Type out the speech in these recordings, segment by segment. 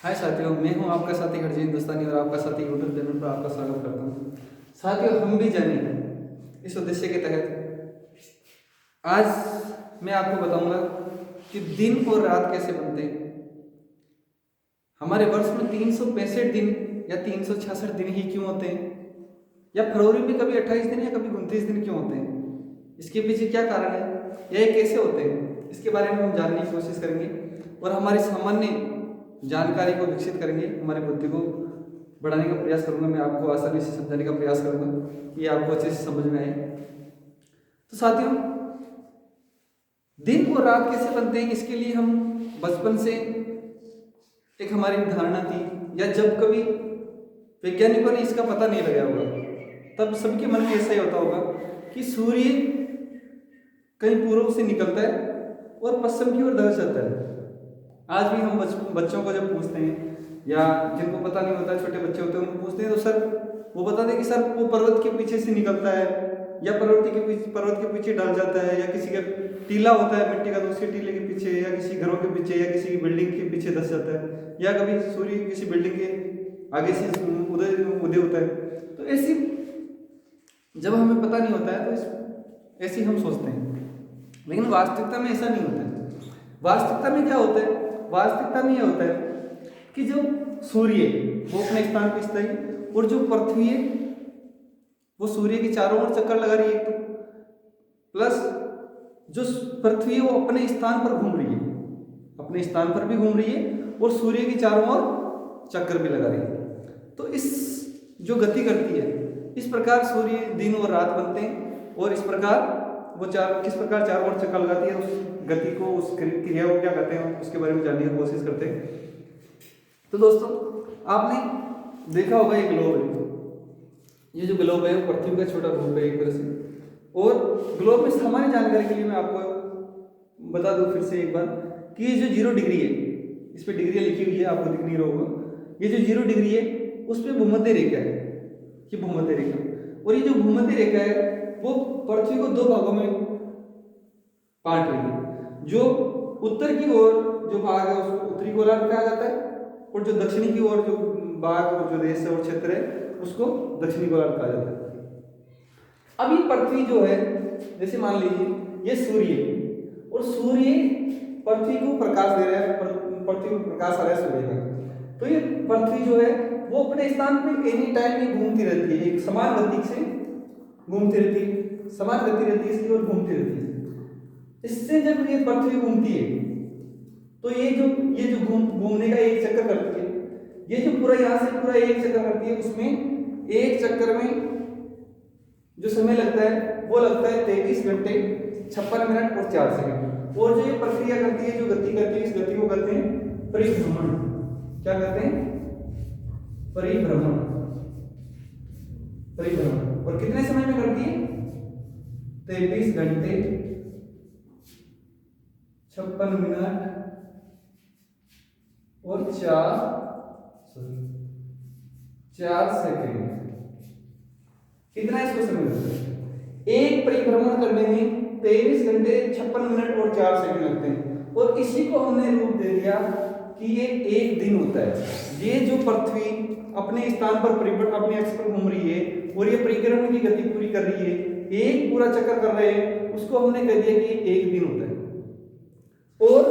हाय साथियों, मैं हूं आपका साथी हरजीत हिंदुस्तानी और आपका साथी यूट्यूब चैनल पर आपका स्वागत करता हूं। साथियों, हम भी जाने इस उद्देश्य के तहत आज मैं आपको बताऊंगा कि दिन और रात कैसे बनते हैं। हमारे वर्ष में 365 दिन या 366 दिन ही क्यों होते हैं, या फरवरी में कभी 28 दिन या कभी 29 दिन क्यों होते हैं, इसके पीछे क्या कारण है या ये कैसे होते हैं, इसके बारे में हम जानने की कोशिश करेंगे और हमारी सामान्य जानकारी को विकसित करेंगे। हमारी बुद्धि को बढ़ाने का प्रयास करूंगा। मैं आपको आसानी से समझाने का प्रयास करूंगा कि आपको अच्छे से समझ में आए। तो साथियों, दिन और रात कैसे बनते हैं, इसके लिए हम बचपन से एक हमारी धारणा थी, या जब कभी वैज्ञानिकों ने इसका पता नहीं लगाया होगा तब सबके मन में ऐसा ही होता होगा कि सूर्य कहीं पूर्व से निकलता है और पश्चिम की ओर दर्श जाता है। आज भी हम बच्चों को जब पूछते हैं, या जिनको पता नहीं होता, छोटे बच्चे होते हैं, उनको पूछते हैं तो सर वो बताते हैं कि सर वो पर्वत के पीछे से निकलता है, या पर्वत के पीछे डल जाता है, या किसी का टीला होता है मिट्टी का तो उसके टीले के पीछे, या किसी घरों के पीछे, या किसी की बिल्डिंग के पीछे धस जाता है, या कभी सूर्य किसी बिल्डिंग के आगे से उदय होता है। तो ऐसी जब हमें पता नहीं होता है तो ऐसे हम सोचते हैं, लेकिन वास्तविकता में ऐसा नहीं होता है। वास्तविकता में क्या होता है? वास्तविकता में यह होता है कि जो सूर्य वो अपने स्थान पर स्थित है और जो पृथ्वी है वो सूर्य के चारों ओर चक्कर लगा रही है, तो प्लस जो पृथ्वी है वो अपने स्थान पर घूम रही है, अपने स्थान पर भी घूम रही है और सूर्य के चारों ओर चक्कर भी लगा रही है। तो इस जो गति करती है, इस प्रकार सूर्य दिन और रात बनते हैं, और इस प्रकार वो किस प्रकार चारों ओर चक्कर लगाती है, उस गति को, उस क्रिया को क्या कहते हैं, उसके बारे में जानने की कोशिश करते हैं। तो दोस्तों, आपने देखा होगा ये ग्लोब है, ये जो ग्लोब है वो पृथ्वी का छोटा रूप है एक तरह से। और ग्लोब में सामान्य जानकारी के लिए मैं आपको बता दूं फिर से एक बार कि ये जो 0 डिग्री है, इस पर डिग्री लिखी हुई है, आपको दिख नहीं रहा होगा। ये जो 0 डिग्री है उस पर भूमध्य रेखा है, ये भूमध्य रेखा। और ये जो भूमध्य रेखा है वो पृथ्वी को 2 भागों में बांट रही है। जो उत्तर की ओर जो भाग है उसको उत्तरी गोलार्ध कहा जाता है, और जो दक्षिणी की ओर जो भाग और जो देश और क्षेत्र है उसको दक्षिणी गोलार्ध कहा जाता है। अब ये पृथ्वी जो है, जैसे मान लीजिए ये सूर्य है, और सूर्य पृथ्वी को प्रकाश दे रहा है, पृथ्वी को प्रकाश आ रहा है सूर्य का। तो ये पृथ्वी जो है वो अपने स्थान पे एनी टाइम ये घूमती रहती है, एक समान गति से घूमती रहती है, समान गति रहती है इसकी और घूमती रहती है। इससे जब ये पृथ्वी घूमती है तो ये जो घूमने का एक चक्कर करती है, ये जो पूरा यहाँ से पूरा एक चक्कर करती है, उसमें एक चक्कर में जो समय लगता है वो लगता है 23 घंटे 56 मिनट और 4 सेकंड। और जो ये प्रक्रिया करती है, जो गति करती है, इस गति को कहते हैं परिभ्रमण। क्या कहते हैं? परिभ्रमण। परिभ्रमण। और कितने समय में करती है? 23 घंटे 56 मिनट और 4 सेकंड। कितना इसको समय लगता है? एक परिभ्रमण करने में 23 घंटे 56 मिनट और 4 सेकंड लगते हैं। और इसी को हमने रूप दे दिया कि ये एक दिन होता है। ये जो पृथ्वी अपने स्थान पर अपने अक्ष पर घूम रही है और ये परिक्रमण की गति पूरी कर रही है, एक पूरा चक्कर कर रहे हैं, उसको हमने कह दिया कि एक दिन होता है। और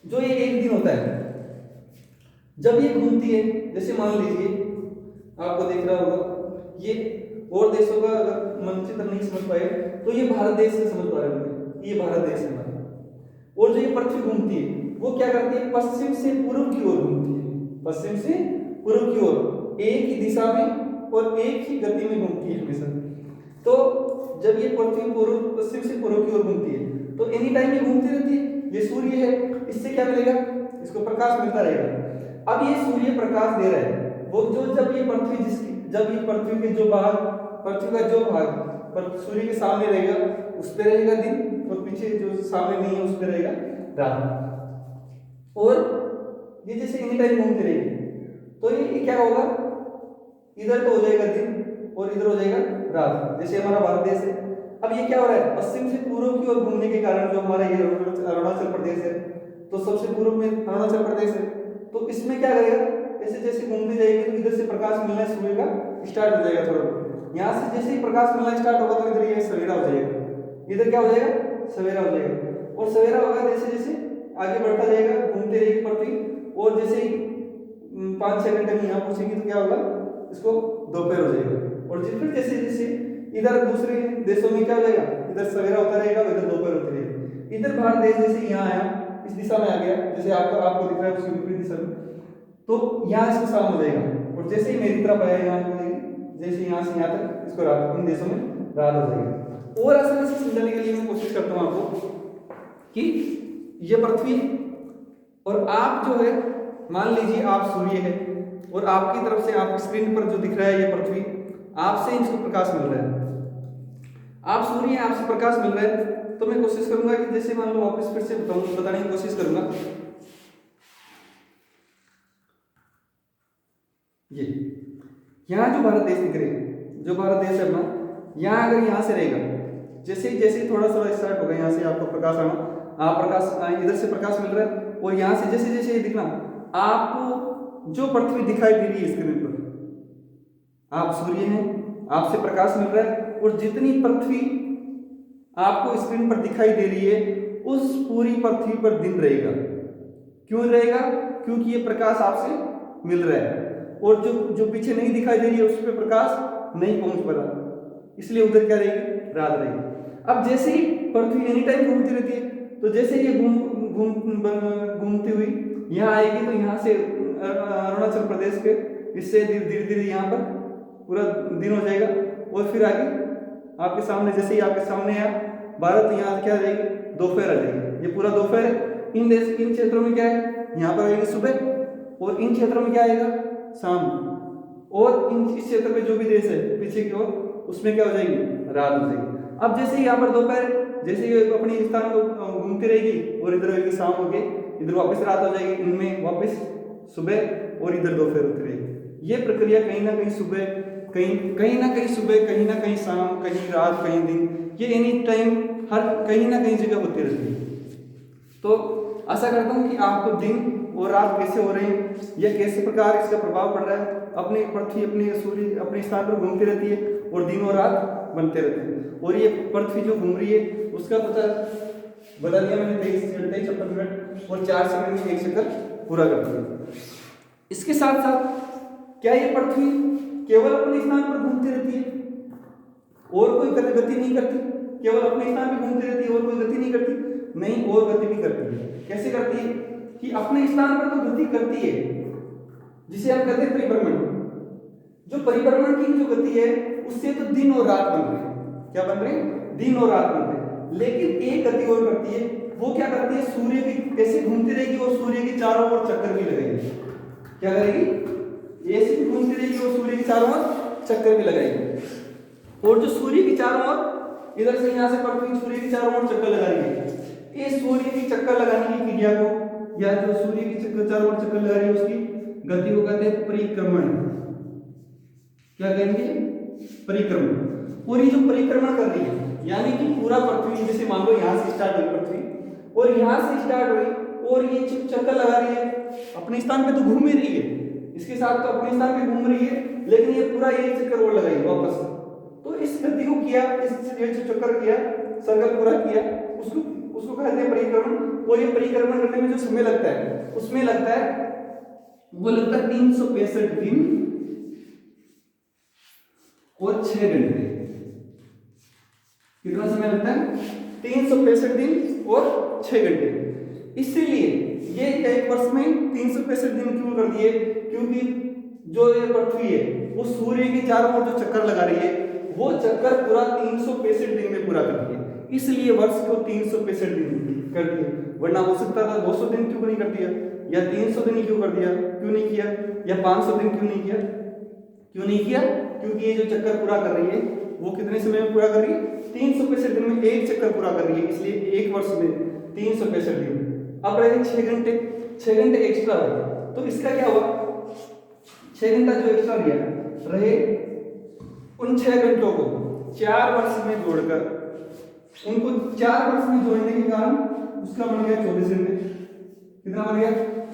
जो ये एक दिन होता है, जब ये घूमती है, जैसे मान लीजिए आपको दिख रहा होगा ये, और देशों का अगर मानचित्र नहीं समझ पाए तो ये भारत देश से समझ पा रहे होंगे, ये भारत देश है हमारा। और जो ये पृथ्वी घूमती है वो क्या करती है? पश्चिम से पूर्व की ओर घूमती है, पश्चिम से पूर्व की ओर एक ही दिशा में और एक ही गति में घूमती है हमेशा। तो जब ये पृथ्वी पश्चिम से पूर्व की ओर घूमती है तो एनी टाइम ये घूमती रहती है। ये सूर्य है, इससे क्या मिलेगा? इसको प्रकाश मिलता रहेगा। अब ये सूर्य प्रकाश दे रहा है, वो जो जब ये पृथ्वी के जो भाग, पृथ्वी का जो भाग सूर्य के सामने रहेगा उस पे रहेगा दिन, और पीछे जो सामने नहीं है उस पे रहेगा रात। और ये जैसे एनी टाइम घूमती रहेगी तो ये क्या होगा? इधर तो हो जाएगा दिन और इधर हो जाएगा रात, जैसे हमारा भारत देश है। अब ये क्या हो रहा है? पश्चिम से पूर्व की ओर घूमने के कारण जो हमारा ये अरुणाचल प्रदेश है, तो सबसे पूर्व में अरुणाचल प्रदेश है, तो इसमें क्या करेगा, ऐसे जैसे घूमती जाएगी तो इधर से प्रकाश मिलना सूर्य का स्टार्ट हो जाएगा थोड़ा बहुत। यहाँ से जैसे ही प्रकाश मिलना स्टार्ट होगा तो इधर ये सवेरा हो जाएगा, इधर क्या हो जाएगा, सवेरा हो जाएगा। और सवेरा होगा जैसे जैसे आगे बढ़ता जाएगा, घूमती रहेगी पृथ्वी, और जैसे ही 5-6 घंटे में यहाँ पहुंचेगी तो क्या होगा, इसको दोपहर हो जाएगा। और फिर जैसे जैसे इधर दूसरे देशों में क्या हो जाएगा, इधर सवेरा होता रहेगा, इधर दोपहर होती रहेगी। इधर भारत देश जैसे यहाँ आया, इस दिशा में आ गया, जैसे आपको दिख रहा है उसके विपरीत दिशा में, तो यहाँ इसको शाम हो जाएगा। और जैसे ही मेरी तरफ आया यहाँ हो जाएगी, जैसे यहाँ से यहाँ तक इसको रात, इन देशों में रात हो जाएगी। और आसानी से समझाने के लिए मैं कोशिश करता हूँ आपको कि ये पृथ्वी और आप जो है, मान लीजिए आप सूर्य है और आपकी तरफ से आपकी स्क्रीन पर जो दिख रहा है ये पृथ्वी, आपसे इसको प्रकाश मिल रहा है, आप सूर्य हैं, आपसे प्रकाश मिल रहा है। तो मैं कोशिश करूंगा कि जैसे मान लो वापस फिर से बताने की कोशिश करूंगा, ये यहाँ जो भारत देश दिख रहे हैं, जो भारत देश है अपना, यहाँ अगर यहाँ से रहेगा, जैसे जैसे थोड़ा सा स्टार्ट होगा यहाँ से आपको प्रकाश आना, आप प्रकाश इधर से प्रकाश मिल रहा है, और यहाँ से जैसे जैसे ये दिखना, आपको जो पृथ्वी दिखाई दे रही है स्क्रीन पर, आप सूर्य हैं, आपसे प्रकाश मिल रहा है, और जितनी पृथ्वी आपको स्क्रीन पर दिखाई दे रही है उस पूरी पृथ्वी पर दिन रहेगा। क्यों रहेगा, क्योंकि ये प्रकाश आपसे मिल रहा है, और जो पीछे नहीं दिखाई दे रही है उस पर प्रकाश नहीं पहुंच पा रहा, इसलिए उधर क्या रहेगी, रात रहेगी। अब जैसे ही पृथ्वी एनी टाइम घूमती रहती है, तो जैसे ये घूमती हुई यहाँ आएगी, तो यहाँ से अरुणाचल प्रदेश के इससे धीरे धीरे यहाँ पर पूरा दिन हो जाएगा, और फिर आगे आपके सामने, जैसे ही आपके सामने आया भारत, यहाँ क्या रहेगी, दोपहर आ जाएगी। ये पूरा दोपहर है। इन क्षेत्रों में क्या है, यहाँ पर आएगी सुबह, और इन क्षेत्रों में क्या आएगा, शाम, और इस क्षेत्र में जो भी देश है पीछे की ओर, उसमें क्या हो जाएगी, रात हो जाएगी। अब जैसे यहाँ पर दोपहर, जैसे ये अपनी स्थान को घूमती रहेगी, और इधर होगी शाम होगी, इधर वापस रात हो जाएगी, इनमें वापस सुबह, और इधर दोपहर होती रहेगी। ये प्रक्रिया कहीं ना कहीं सुबह, कहीं ना कहीं सुबह, कहीं ना कहीं शाम, कहीं रात, कहीं दिन, ये एनी टाइम हर कहीं ना कहीं जगह होती रहती है। तो आशा करता हूँ कि आपको दिन और रात कैसे हो रहे हैं, या कैसे प्रकार इसका प्रभाव पड़ रहा है, अपनी पृथ्वी, अपने सूर्य अपने स्थान पर घूमती रहती है, और दिन और रात बनते रहते हैं, और ये पृथ्वी जो घूम रही है उसका पता बता दिया मैंने, 23 घंटे 56 मिनट और 4 सेकंड में 1 चक्कर पूरा कर दिया। इसके साथ साथ क्या ये पृथ्वी केवल अपने स्थान पर घूमती रहती है और कोई गति नहीं करती? केवल अपने स्थान पर घूमती रहती है और कोई गति नहीं करती? नहीं, और गति भी करती है। कैसे करती है कि अपने स्थान पर तो गति करती है, जिसे हम कहते हैं परिभ्रमण। जो परिभ्रमण की जो गति है उससे तो दिन और रात बन रहे हैं। क्या बन रहे हैं? दिन और रात बन रहे हैं। लेकिन एक गति और करती है, वो क्या करती है, सूर्य की ऐसे घूमती रहेगी और सूर्य के चारों ओर चक्कर भी लगाएगी। क्या करेगी? ऐसे भी घूमती रहेगी और सूर्य के चारों ओर चक्कर भी लगाएगी। और जो सूर्य के चारों ओर, इधर से यहां से पृथ्वी सूर्य के चारों ओर चक्कर लगा रही है, ये सूर्य की चक्कर लगाने की क्रिया को, या जो सूर्य की चक्कर चारों ओर चक्कर लगा रही है उसकी गति को कहते हैं परिक्रमण। क्या कहेंगे? परिक्रमण। और ये जो परिक्रमण कर रही है, यानी कि पूरा पृथ्वी, जैसे मान लो यहां से स्टार्ट हुई पृथ्वी और यहां से स्टार्ट हुई और ये चक्कर लगा रही है, अपने स्थान पे तो घूम ही रही है, इसके साथ तो अपने स्थान पे घूम रही है, लेकिन ये पूरा ये चक्कर और लगाई वापस। तो इस गति को किया, इस चक्कर किया, सर्कल पूरा किया, उसको कहते हैं परिक्रमण। और ये परिक्रमण करने में जो समय लगता है, उसमें लगता है, वो लगता है 365 दिन और 6 घंटे। कितना समय लगता है? 365 दिन और 6 घंटे। इसीलिए ये एक वर्ष में 365 दिन क्यों कर दिए? क्योंकि जो ये पृथ्वी है वो सूर्य के चारों ओर जो चक्कर लगा रही है, वो चक्कर पूरा 365 दिन में पूरा करती है। इसलिए वर्ष को 365 दिन कर दिए। वरना हो सकता था 200 दिन क्यों नहीं कर दिया, या 300 दिन क्यों कर दिया, क्यों नहीं किया, या 500 दिन क्यों नहीं किया? क्यों नहीं किया? क्योंकि ये जो चक्कर पूरा कर रही है वो कितने समय में पूरा कर रही है? 365 दिन में एक चक्कर पूरा कर रही है, इसलिए एक वर्ष में 365 दिन। अब रहे 6 घंटे, 6 घंटे एक्स्ट्रा रहे, तो इसका क्या हुआ? 6 घंटा जो एक्स्ट्रा लिया रहे, उन 6 घंटों को 4 वर्ष में जोड़कर, उनको 4 वर्ष में जोड़ने के कारण उसका बन गया 24 घंटे। कितना बन गया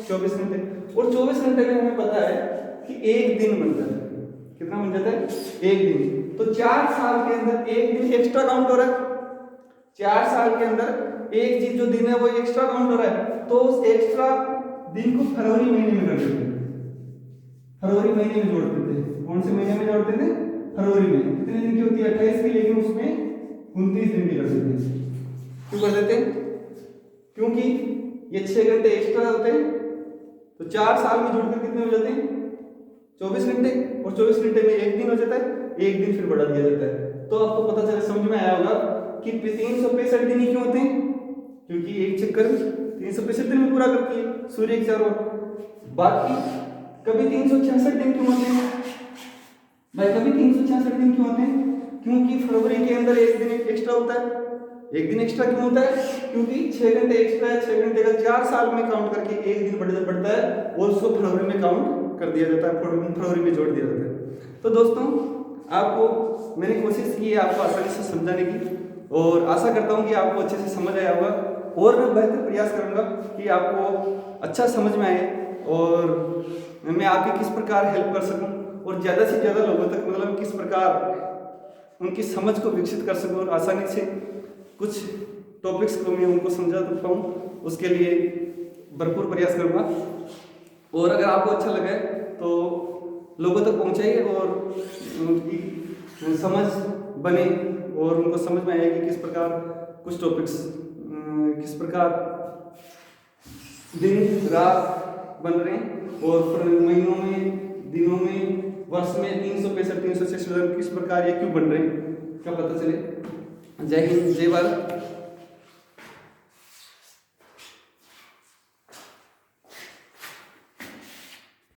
24 घंटे। और 24 घंटे में हमें पता है कि एक दिन बनता है, कितना बन जाता है एक दिन। तो 4 साल के अंदर एक दिन एक्स्ट्रा काउंट हो रहा है, 4 साल के अंदर एक चीज जो दिन है वो एक्स्ट्रा काउंट हो रहा है। तो उस एक्स्ट्रा दिन को फरवरी महीने में कर देते हैं, फरवरी महीने में जोड़ देते हैं। कौन से महीने में जोड़ते थे? फरवरी में। कितने दिन की होती है 28 की, लेकिन उसमें 29 दिन की कर देते हैं। क्यों कर देते हैं? क्योंकि ये 6 घंटे एक्स्ट्रा होते हैं। तो 4 साल में जोड़कर कितने हो जाते हैं 24 घंटे, और 24 घंटे में एक दिन हो जाता है, एक दिन फिर बढ़ा दिया जाता है। तो आपको पता चला, समझ में आया होगा कि 365 दिन ही क्यों होते हैं, क्योंकि एक चक्कर 365 दिन में पूरा करती है सूर्य के चारों ओर। बाकी कभी 366 दिन क्यों होते हैं भाई? कभी 366 दिन क्यों होते हैं? क्योंकि फरवरी के अंदर एक दिन एक्स्ट्रा होता है। एक दिन एक्स्ट्रा क्यों होता है? क्योंकि 6 घंटे एक्स्ट्रा है, 6 घंटे का 4 साल में काउंट करके एक दिन बढ़ता है और उसको फरवरी में काउंट कर दिया जाता है, फरवरी में जोड़ दिया जाता है। तो दोस्तों, आपको मैंने कोशिश की है आपको आसानी से समझाने की, और आशा करता हूँ कि आपको अच्छे से समझ आया होगा। और मैं बेहतर प्रयास करूँगा कि आपको अच्छा समझ में आए और मैं आपकी किस प्रकार हेल्प कर सकूँ, और ज़्यादा से ज़्यादा लोगों तक मतलब किस प्रकार उनकी समझ को विकसित कर सकूँ, और आसानी से कुछ टॉपिक्स को मैं उनको समझा पाऊँ, उसके लिए भरपूर प्रयास करूँगा। और अगर आपको अच्छा लगे तो लोगों तक पहुँचाइए और उनकी समझ बने, और उनको समझ में आए कि किस प्रकार कुछ टॉपिक्स, किस प्रकार दिन रात बन रहे हैं, और महीनों में, दिनों में, वर्ष में 365 366 किस प्रकार ये क्यों बन रहे हैं, क्या पता चले। जय हिंद, जय भारत।